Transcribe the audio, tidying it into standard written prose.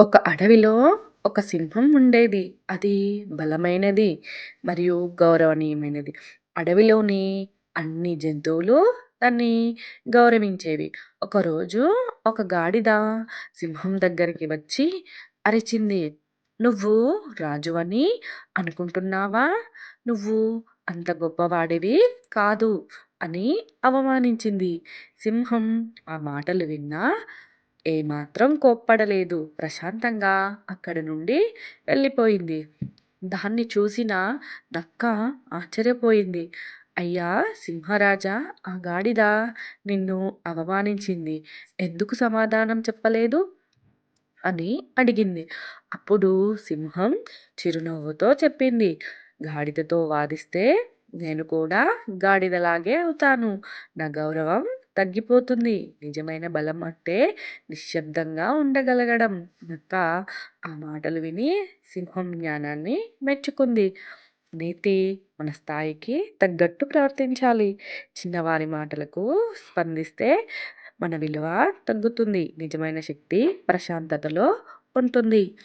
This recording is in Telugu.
ఒక అడవిలో ఒక సింహం ఉండేది. అది బలమైనది మరియు గౌరవనీయమైనది. అడవిలోని అన్ని జంతువులు దాన్ని గౌరవించేవి. ఒకరోజు ఒక గాడిద సింహం దగ్గరికి వచ్చి అరిచింది. "నువ్వు రాజువని అనుకుంటున్నావా? నువ్వు అంత గొప్పవాడివి కాదు" అని అవమానించింది. సింహం ఆ మాటలు విన్నా ఏమాత్రం కోప్పడలేదు. ప్రశాంతంగా అక్కడి నుండి వెళ్ళిపోయింది. దాన్ని చూసిన నక్క ఆశ్చర్యపోయింది. "అయ్యా సింహరాజా! ఆ గాడిద నిన్ను అవమానించింది. ఎందుకు సమాధానం చెప్పలేదు?" అని అడిగింది. అప్పుడు సింహం చిరునవ్వుతో చెప్పింది, "గాడిదతో వాదిస్తే నేను కూడా గాడిదలాగే అవుతాను. నా గౌరవం తగ్గిపోతుంది. నిజమైన బలం అంటే నిశ్శబ్దంగా ఉండగలగడం." నక్క ఆ మాటలు విని సింహం జ్ఞానాన్ని మెచ్చుకుంది. నీతి: మన స్థాయికి తగ్గట్టు ప్రవర్తించాలి. చిన్నవారి మాటలకు స్పందిస్తే మన విలువ తగ్గుతుంది. నిజమైన శక్తి ప్రశాంతతలో ఉంటుంది.